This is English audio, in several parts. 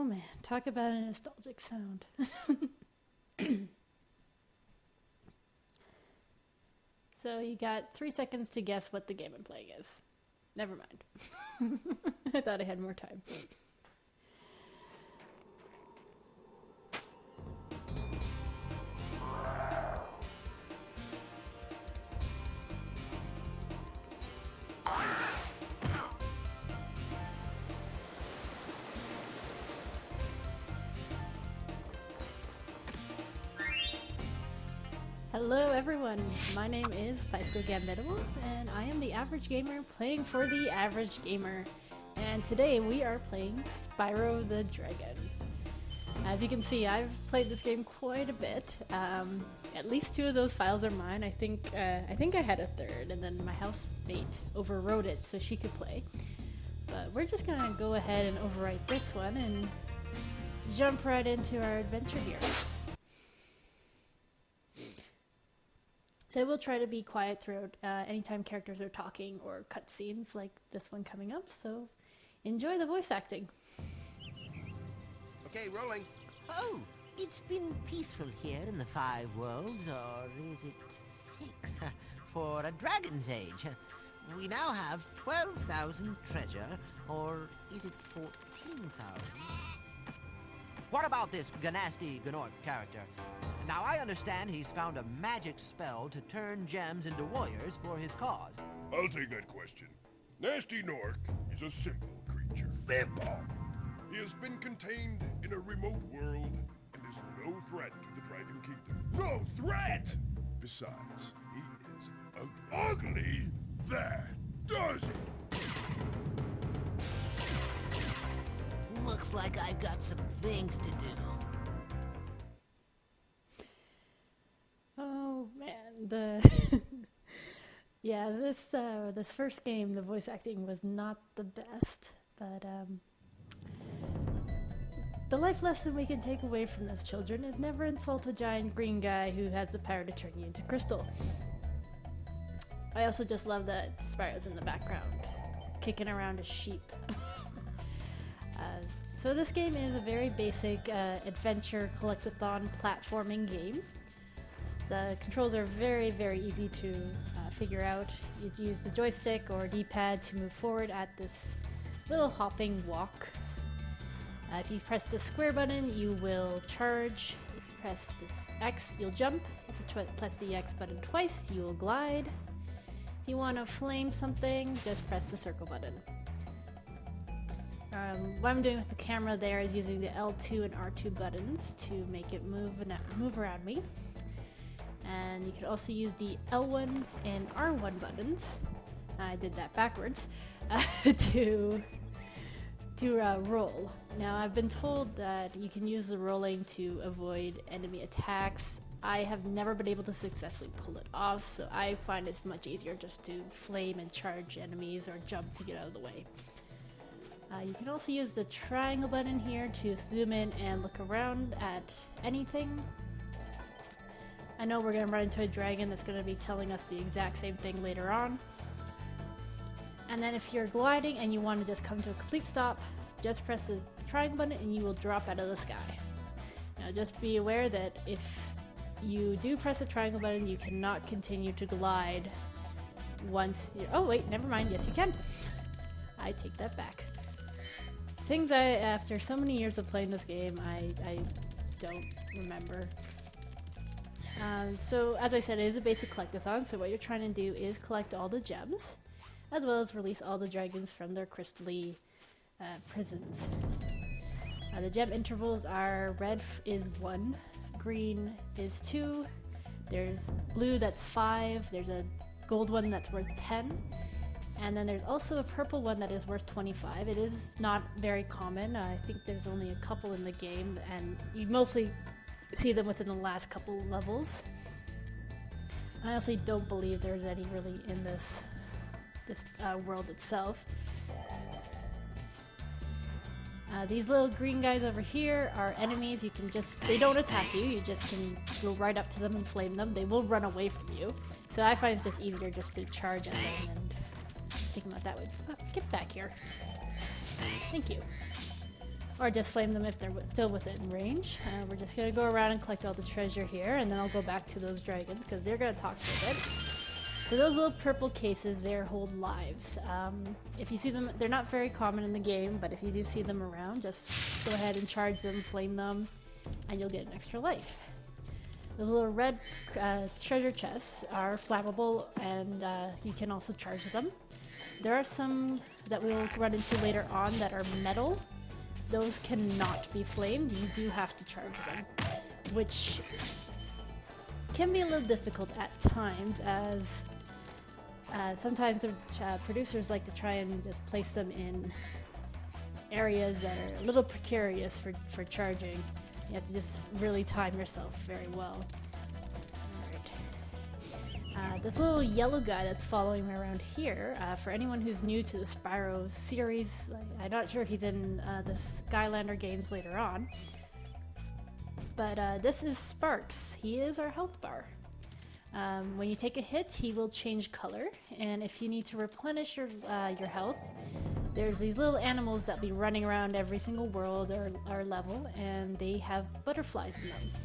man, talk about a nostalgic sound. So you got 3 seconds to guess what the game I'm playing is. Never mind. I thought I had more time. Hello everyone, my name is pyschogambitable, and I am the average gamer playing for the average gamer. And today we are playing Spyro the Dragon. As you can see, I've played this game quite a bit. At least 2 of those files are mine. I think I had a 3rd, and then my housemate overwrote it so she could play. But we're just gonna go ahead and overwrite this one and jump right into our adventure here. So we'll try to be quiet throughout anytime characters are talking or cutscenes like this one coming up, so enjoy the voice acting. Okay, rolling. Oh, it's been peaceful here in the 5 worlds, or is it 6? For a dragon's age. We now have 12,000 treasure, or is it 14,000? What about this Ganasty Gnorc character? Now, I understand he's found a magic spell to turn gems into warriors for his cause. I'll take that question. Nasty Nork is a simple creature. Simple? He has been contained in a remote world and is no threat to the Dragon Kingdom. No threat! Besides, he is ugly. That does it! Looks like I've got some things to do. Oh man, yeah, this first game, the voice acting was not the best, but the life lesson we can take away from this, children, is never insult a giant green guy who has the power to turn you into crystal. I also just love that Spyro's in the background, kicking around a sheep. So this game is a very basic adventure collect-a-thon platforming game. The controls are very, very easy to figure out. You use the joystick or D-pad to move forward at this little hopping walk. If you press the square button, you will charge. If you press this X, you'll jump. If you press the X button twice, you will glide. If you want to flame something, just press the circle button. What I'm doing with the camera there is using the L2 and R2 buttons to make it move around me. And you can also use the L1 and R1 buttons. I did that backwards to roll. Now I've been told that you can use the rolling to avoid enemy attacks. I have never been able to successfully pull it off, so I find it's much easier just to flame and charge enemies or jump to get out of the way. You can also use the triangle button here to zoom in and look around at anything. I know we're going to run into a dragon that's going to be telling us the exact same thing later on. And then if you're gliding and you want to just come to a complete stop, just press the triangle button and you will drop out of the sky. Now just be aware that if you do press the triangle button, you cannot continue to glide once you're... Oh wait, never mind, yes you can. I take that back. Things after so many years of playing this game, I don't remember. So as I said, it is a basic collect-a-thon, so what you're trying to do is collect all the gems, as well as release all the dragons from their crystally prisons. The gem intervals are red is 1, green is 2, there's blue that's 5, there's a gold one that's worth 10, and then there's also a purple one that is worth 25. It is not very common. I think there's only a couple in the game, and you mostly see them within the last couple levels. I honestly don't believe there's any really in this world itself. These little green guys over here are enemies. You can they don't attack you, you just can go right up to them and flame them. They will run away from you. So I find it's just easier just to charge at them and take them out that way. Get back here. Thank you. or just flame them if they're still within range. We're just going to go around and collect all the treasure here, and then I'll go back to those dragons because they're going to talk for a bit. So those little purple cases there hold lives. If you see them, they're not very common in the game, but if you do see them around, just go ahead and charge them, flame them, and you'll get an extra life. The little red treasure chests are flammable, and you can also charge them. There are some that we'll run into later on that are metal. Those cannot be flamed. You do have to charge them, which can be a little difficult at times, as sometimes the producers like to try and just place them in areas that are a little precarious for charging. You have to just really time yourself very well. Alright. This little yellow guy that's following me around here, for anyone who's new to the Spyro series, I'm not sure if he's in the Skylander games later on, but this is Sparks. He is our health bar. When you take a hit, he will change color, and if you need to replenish your health, there's these little animals that be running around every single world or level, and they have butterflies in them.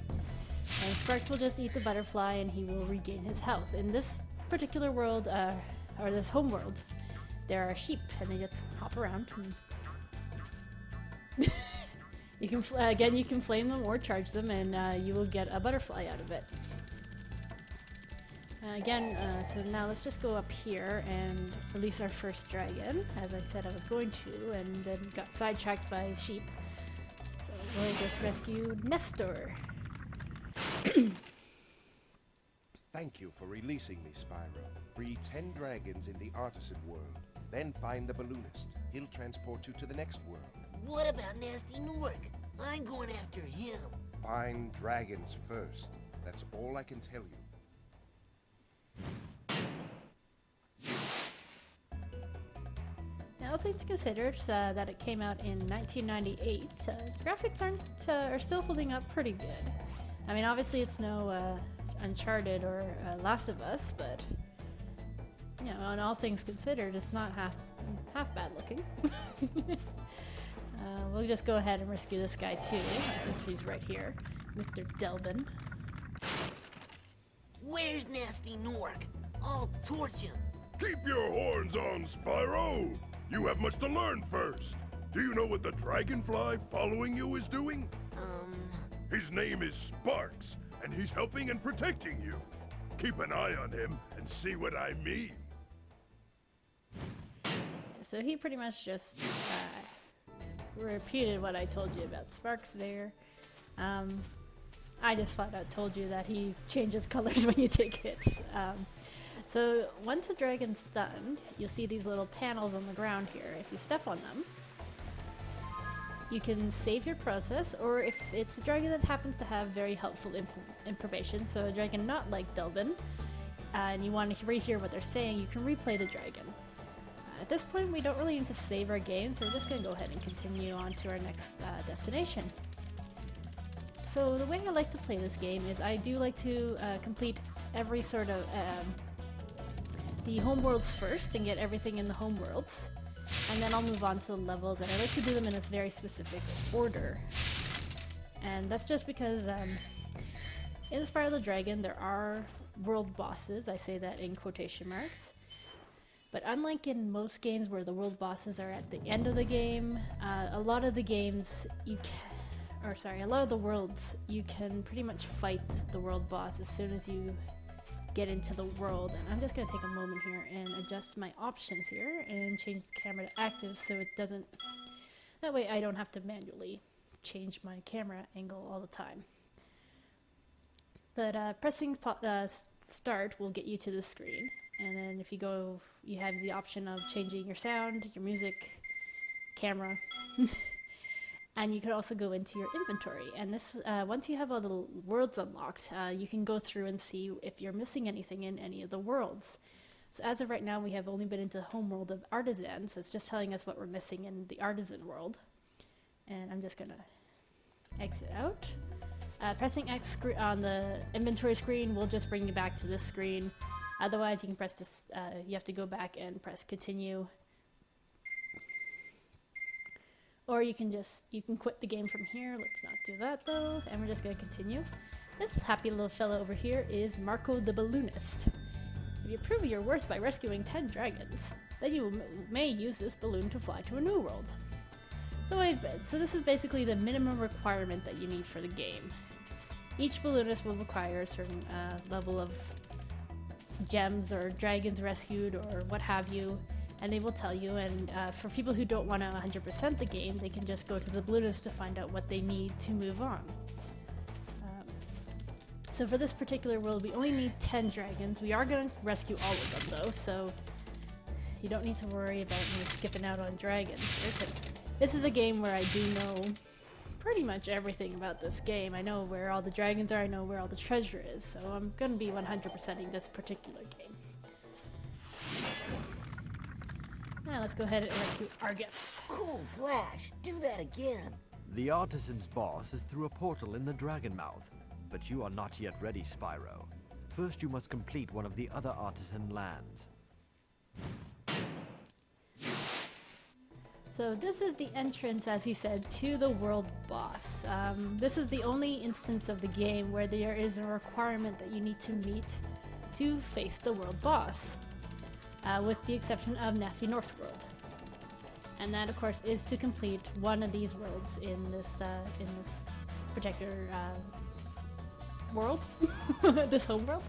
And Sparks will just eat the butterfly and he will regain his health. In this particular world, or this home world, there are sheep and they just hop around. You can, again, you can flame them or charge them, and you will get a butterfly out of it. So now let's just go up here and release our first dragon, as I said I was going to, and then got sidetracked by sheep. So we'll just rescue Nestor. Thank you for releasing me, Spyro. Free 10 dragons in the artisan world. Then find the balloonist. He'll transport you to the next world. What about Nasty Nork? I'm going after him. Find dragons first. That's all I can tell you. Now, all things considered, that it came out in 1998, the graphics are still holding up pretty good. I mean, obviously it's no Uncharted or Last of Us, but you know, on all things considered, it's not half bad looking. We'll just go ahead and rescue this guy too, since he's right here, Mr. Delvin. Where's Nasty Nork? I'll torch him. Keep your horns on, Spyro! You have much to learn first. Do you know what the dragonfly following you is doing? His name is Sparks, and he's helping and protecting you. Keep an eye on him and see what I mean. So he pretty much just repeated what I told you about Sparks there. I just flat out told you that he changes colors when you take hits. So once a dragon's done, you'll see these little panels on the ground here. If you step on them, you can save your process, or if it's a dragon that happens to have very helpful information, so a dragon not like Delvin, and you want to rehear what they're saying, you can replay the dragon. At this point, we don't really need to save our game, so we're just going to go ahead and continue on to our next destination. So the way I like to play this game is I do like to complete every sort of the homeworlds first and get everything in the homeworlds, and then I'll move on to the levels, and I like to do them in a very specific order. And that's just because in Spyro the Dragon there are world bosses, I say that in quotation marks, but unlike in most games where the world bosses are at the end of the game, a lot of the games a lot of the worlds you can pretty much fight the world boss as soon as you get into the world. And I'm just going to take a moment here and adjust my options here and change the camera to active so it doesn't, that way I don't have to manually change my camera angle all the time. But pressing start will get you to the screen, and then if you go, you have the option of changing your sound, your music, camera, and you can also go into your inventory. And this, once you have all the worlds unlocked, you can go through and see if you're missing anything in any of the worlds. So as of right now, we have only been into the home world of Artisan, so it's just telling us what we're missing in the Artisan world. And I'm just gonna exit out. Pressing X on the inventory screen will just bring you back to this screen. Otherwise, you can press this, you have to go back and press continue. or you can quit the game from here. Let's not do that though, and we're just gonna continue. This happy little fella over here is Marco the Balloonist. If you prove your worth by rescuing 10 dragons, then you may use this balloon to fly to a new world. So this is basically the minimum requirement that you need for the game. Each balloonist will require a certain level of gems or dragons rescued or what have you, and they will tell you, and for people who don't want to 100% the game, they can just go to the balloonist to find out what they need to move on. So for this particular world, we only need 10 dragons. We are going to rescue all of them though, so you don't need to worry about me skipping out on dragons here, because this is a game where I do know pretty much everything about this game. I know where all the dragons are, I know where all the treasure is, so I'm going to be 100%ing this particular game. Now let's go ahead and rescue Argus. Cool, Flash. Do that again. The artisan's boss is through a portal in the dragon mouth, but you are not yet ready, Spyro. First you must complete one of the other artisan lands. So this is the entrance, as he said, to the world boss. This is the only instance of the game where there is a requirement that you need to meet to face the world boss, with the exception of Nasty North World. And that, of course, is to complete one of these worlds in this particular world, this home world.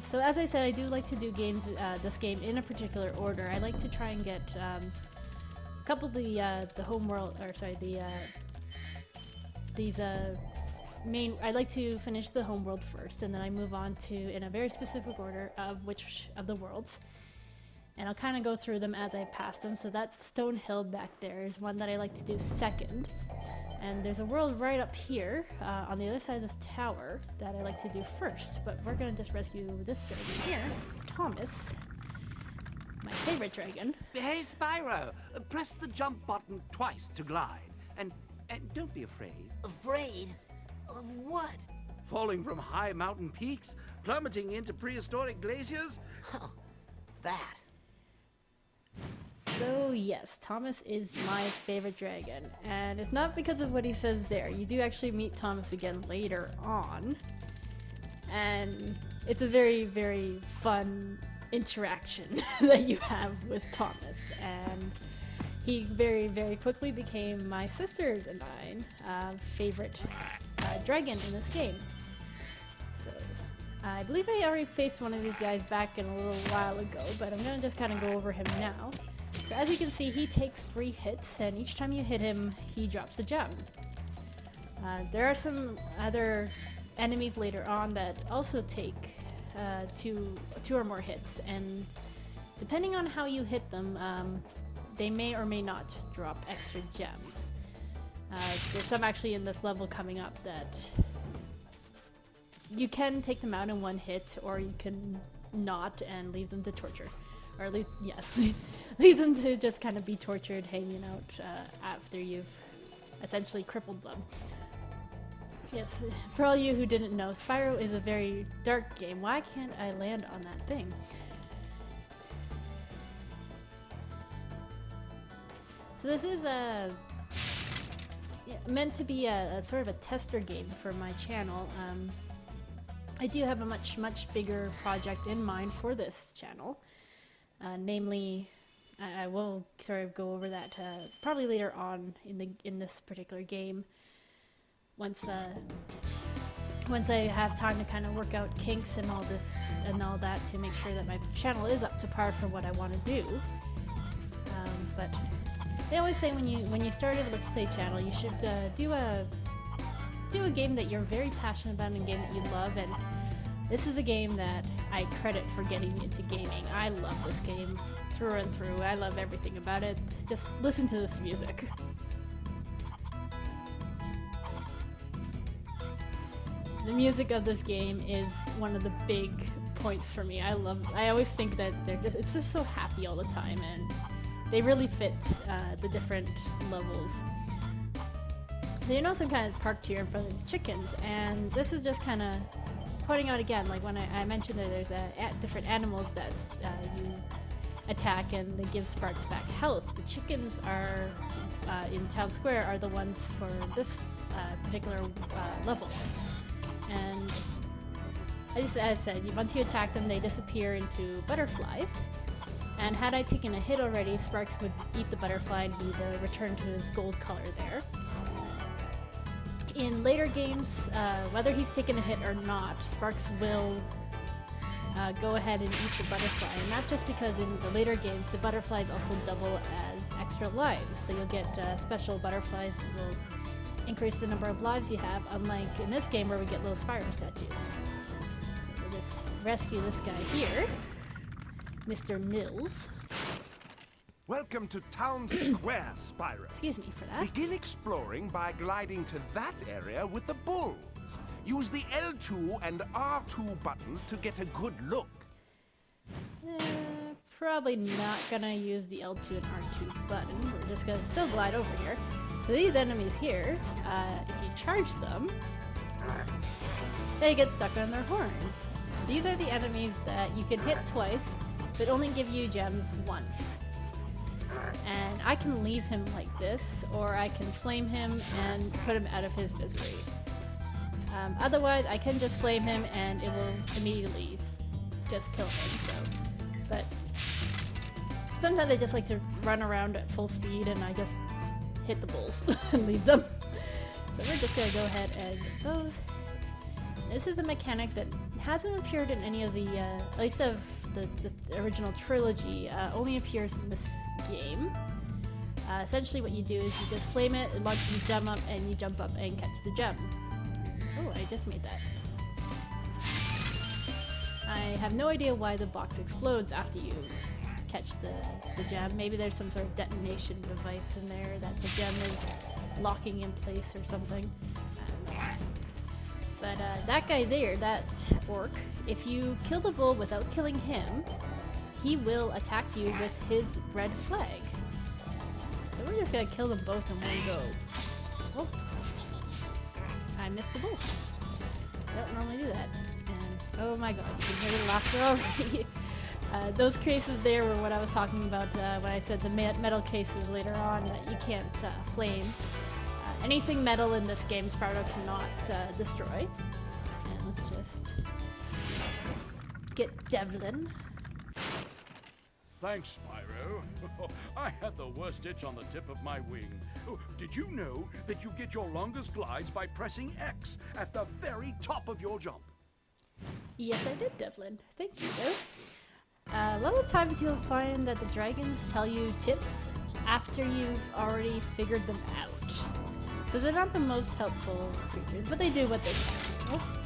So as I said, I do like to do this game in a particular order. I like to try and get couple of the home world, or sorry, these main. I like to finish the home world first, and then I move on to, in a very specific order, of which of the worlds, and I'll kind of go through them as I pass them. So that stone hill back there is one that I like to do second, and there's a world right up here on the other side of this tower that I like to do first. But we're gonna just rescue this dragon here, Thomas. My favorite dragon. Hey, Spyro, press the jump button twice to glide. And don't be afraid. Afraid? Of what? Falling from high mountain peaks? Plummeting into prehistoric glaciers? Oh, that. So yes, Thomas is my favorite dragon. And it's not because of what he says there. You do actually meet Thomas again later on. And it's a very, very fun interaction that you have with Thomas, and he very, very quickly became my sister's and mine favorite dragon in this game. So I believe I already faced one of these guys back in a little while ago, but I'm gonna just kind of go over him now. So as you can see, he takes 3 hits, and each time you hit him, he drops a gem. There are some other enemies later on that also take two or more hits, and depending on how you hit them, they may or may not drop extra gems. There's some actually in this level coming up that you can take them out in one hit, or you can not and leave them to torture, or leave them to just kind of be tortured, hanging out after you've essentially crippled them. Yes, for all you who didn't know, Spyro is a very dark game. Why can't I land on that thing? So this is meant to be a sort of a tester game for my channel. I do have a much bigger project in mind for this channel. Namely, I will sort of go over that probably later on in this particular game. Once I have time to kind of work out kinks and all this and all that to make sure that my channel is up to par for what I want to do. But they always say when you start a Let's Play channel, you should do a game that you're very passionate about and a game that you love. And this is a game that I credit for getting me into gaming. I love this game through and through. I love everything about it. Just listen to this music. The music of this game is one of the big points for me. I always think that it's just so happy all the time, and they really fit the different levels. So you know, some kind of parked here in front of these chickens, and this is just kind of pointing out again, like when I mentioned that there's different animals that attack and they give Sparks back health. The chickens are in Town Square are the ones for this particular level. And as I said, once you attack them, they disappear into butterflies. And had I taken a hit already, Sparks would eat the butterfly and he'd return to his gold color there. In later games, whether he's taken a hit or not, Sparks will go ahead and eat the butterfly. And that's just because in the later games, the butterflies also double as extra lives. So you'll get special butterflies that will increase the number of lives you have, unlike in this game where we get little Spyro statues. So we'll just rescue this guy here, Mr. Mills. Welcome to Town Square, Spyro. Excuse me for that. Begin exploring by gliding to that area with the bulls. Use the L2 and R2 buttons to get a good look. Probably not gonna use the L2 and R2 button. We're just gonna still glide over here. So these enemies here, if you charge them, they get stuck on their horns. These are the enemies that you can hit twice, but only give you gems once. And I can leave him like this, or I can flame him and put him out of his misery. Otherwise, I can just flame him and it will immediately just kill him, so. But sometimes I just like to run around at full speed and I just hit the bulls and leave them. So we're just gonna go ahead and get those. This is a mechanic that hasn't appeared in any of the, at least of the original trilogy, only appears in this game. Essentially what you do is you just flame it, it launches a gem up, and you jump up and catch the gem. Oh, I just made that. I have no idea why the box explodes after you catch the gem. Maybe there's some sort of detonation device in there that the gem is locking in place or something. I don't know. But that guy there, that orc, if you kill the bull without killing him, he will attack you with his red flag. So we're just gonna kill them both in one go. Oh, I missed the bull. I don't normally do that. And oh my god, you can hear the laughter already. Those cases there were what I was talking about when I said the metal cases later on that you can't flame. Anything metal in this game, Spyro cannot destroy. And let's just get Devlin. Thanks, Spyro. I had the worst itch on the tip of my wing. Oh, did you know that you get your longest glides by pressing X at the very top of your jump? Yes, I did, Devlin. Thank you, though. A lot of times you'll find that the dragons tell you tips after you've already figured them out. So they're not the most helpful creatures, but they do what they can. Oh,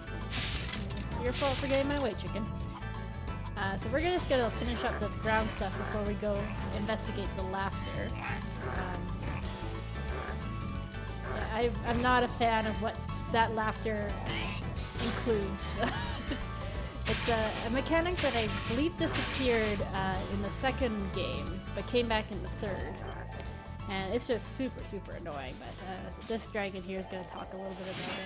it's your fault for getting my way, chicken. So we're just gonna finish up this ground stuff before we go investigate the laughter. I'm not a fan of what that laughter includes. It's a mechanic that I believe disappeared in the second game, but came back in the third. And it's just super, super annoying, but this dragon here is going to talk a little bit about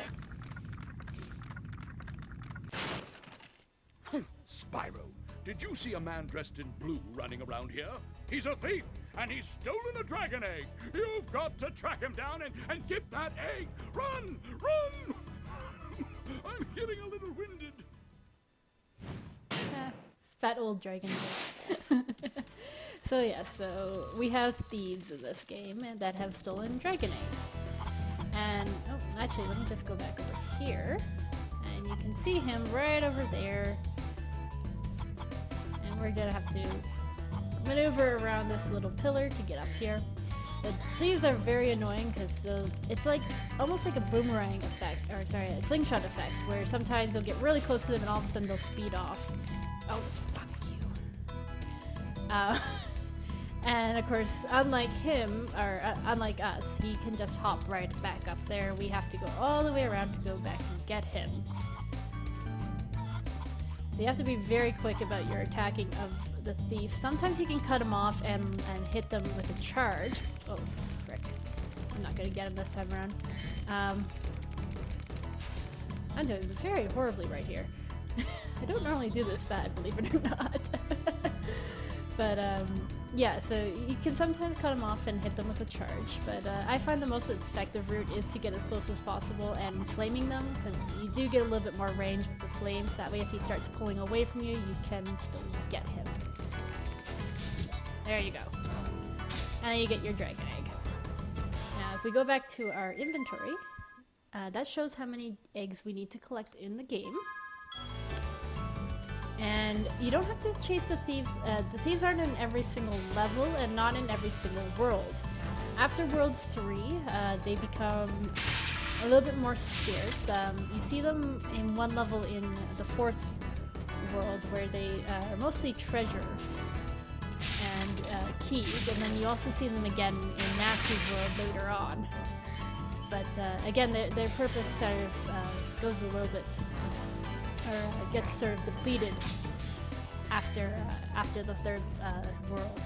it. Spyro, did you see a man dressed in blue running around here? He's a thief, and he's stolen a dragon egg. You've got to track him down and get that egg. Run! Run! I'm getting a little winded. Fat old dragon jokes. So yeah, so we have thieves in this game that have stolen dragon eggs. And, oh, actually, let me just go back over here. And you can see him right over there. And we're gonna have to maneuver around this little pillar to get up here. The thieves are very annoying because it's like almost like a boomerang effect, or sorry, a slingshot effect, where sometimes you'll get really close to them and all of a sudden they'll speed off. Oh, fuck you. And of course, unlike him, or unlike us, he can just hop right back up there. We have to go all the way around to go back and get him. So you have to be very quick about your attacking of the thief. Sometimes you can cut him off and hit them with a charge. Oh, frick. I'm not going to get him this time around. I'm doing very horribly right here. I don't normally do this bad, believe it or not. But yeah, so you can sometimes cut them off and hit them with a charge, but I find the most effective route is to get as close as possible and flaming them, because you do get a little bit more range with the flames. That way if he starts pulling away from you, you can still get him. There you go. And then you get your dragon egg. Now if we go back to our inventory, that shows how many eggs we need to collect in the game. And you don't have to chase the thieves. The thieves aren't in every single level and not in every single world. After World 3, they become a little bit more scarce. You see them in one level in the 4th world where they are mostly treasure and keys, and then you also see them again in Nasty's world later on. But again, their purpose sort of goes a little bit, or gets sort of depleted after the 3rd world.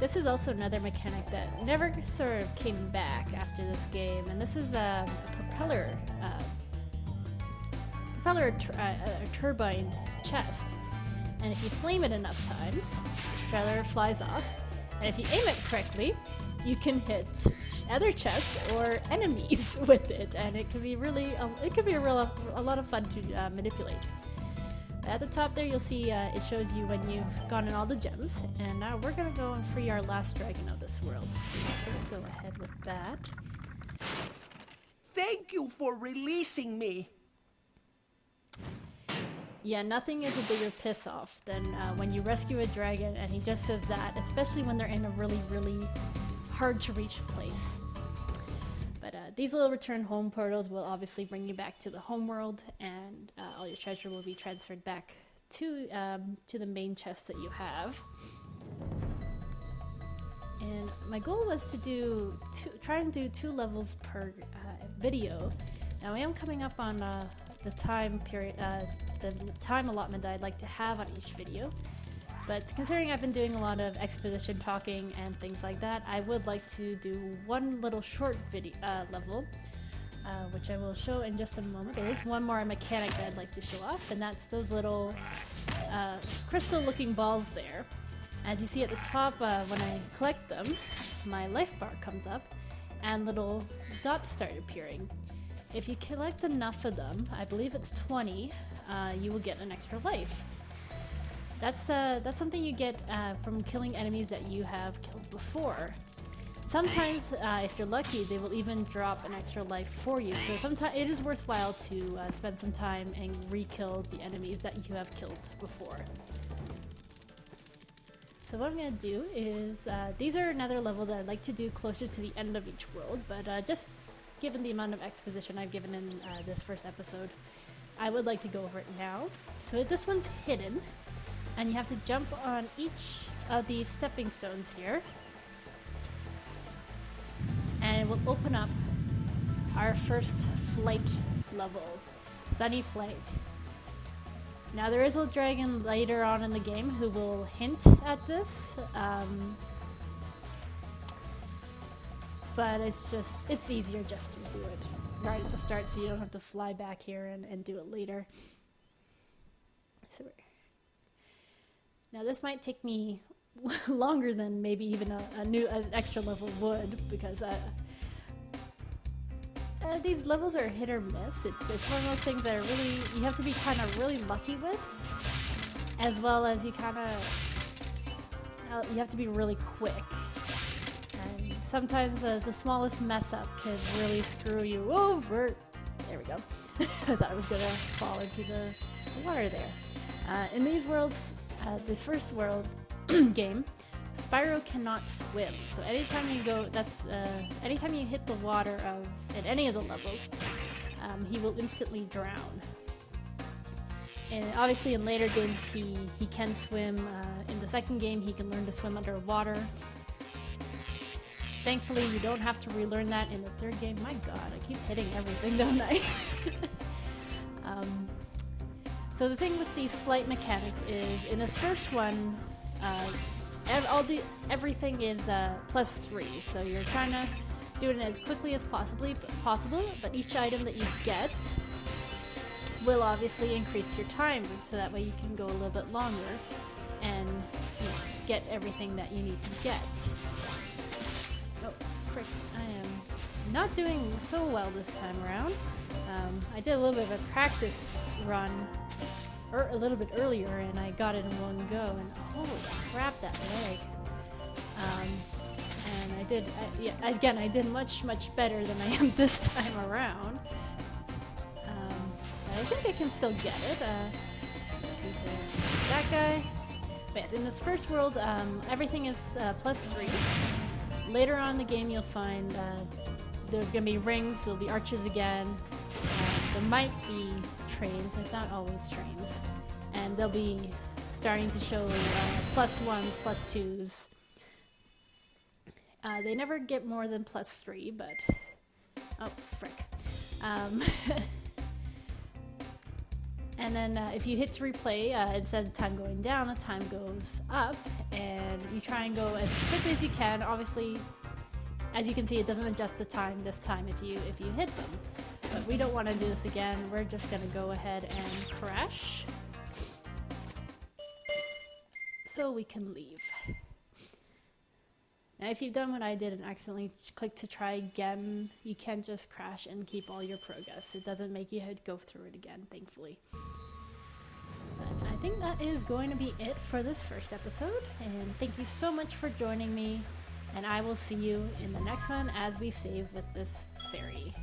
This is also another mechanic that never sort of came back after this game, and this is a turbine chest. And if you flame it enough times, the trailer flies off, and if you aim it correctly, you can hit other chests or enemies with it, and it can be really, a lot of fun to manipulate. At the top there, you'll see it shows you when you've gotten all the gems, and now we're gonna go and free our last dragon of this world. So let's just go ahead with that. Thank you for releasing me. Yeah, nothing is a bigger piss off than when you rescue a dragon and he just says that, especially when they're in a really, really hard to reach place. But these little return home portals will obviously bring you back to the home world, and all your treasure will be transferred back to the main chest that you have. And my goal was to try and do 2 levels per video. Now I am coming up on the time period, the time allotment that I'd like to have on each video. But considering I've been doing a lot of exposition talking and things like that, I would like to do one little short video level, which I will show in just a moment. There is one more mechanic that I'd like to show off, and that's those little crystal-looking balls there. As you see at the top, when I collect them, my life bar comes up, and little dots start appearing. If you collect enough of them, I believe it's 20, you will get an extra life. That's something you get from killing enemies that you have killed before. Sometimes, if you're lucky, they will even drop an extra life for you. So sometimes it is worthwhile to spend some time and re-kill the enemies that you have killed before. So what I'm going to do is, these are another level that I'd like to do closer to the end of each world, but just given the amount of exposition I've given in this first episode, I would like to go over it now. So this one's hidden, and you have to jump on each of these stepping stones here, and it will open up our first flight level, Sunny Flight. Now there is a dragon later on in the game who will hint at this, but it's easier just to do it right at the start so you don't have to fly back here and do it later. So now this might take me longer than maybe even an extra level would, because these levels are hit or miss. It's one of those things that are really, you have to be kind of really lucky with, as well as you have to be really quick. And sometimes the smallest mess up can really screw you over. There we go. I thought I was gonna fall into the water there. In these worlds, this first world game, Spyro cannot swim, so anytime you go, anytime you hit the water at any of the levels, he will instantly drown. And obviously in later games he can swim. In the second game he can learn to swim underwater. Thankfully you don't have to relearn that in the third game. My god, I keep hitting everything, don't I? So the thing with these flight mechanics is, in this first one, everything is +3, so you're trying to do it as quickly as possible, but each item that you get will obviously increase your time, so that way you can go a little bit longer and get everything that you need to get. Oh, frick, I am not doing so well this time around. I did a little bit of a practice run a little bit earlier, and I got it in one go, and holy crap, that leg. And I did much better than I am this time around. I think I can still get it. Just need to that guy. But yes, in this first world, everything is +3. Later on in the game, you'll find there's going to be rings, there'll be arches again. There might be trains, there's not always trains. And they'll be starting to show +1s, +2s. They never get more than +3, but... Oh, frick. And then if you hit to replay, instead of time going down, the time goes up, and you try and go as quickly as you can. Obviously, as you can see, it doesn't adjust the time this time if you hit them. But we don't want to do this again. We're just going to go ahead and crash, so we can leave. Now, if you've done what I did and accidentally click to try again, you can just crash and keep all your progress. It doesn't make you have to go through it again, thankfully. But I think that is going to be it for this first episode, and thank you so much for joining me, and I will see you in the next one as we save with this fairy.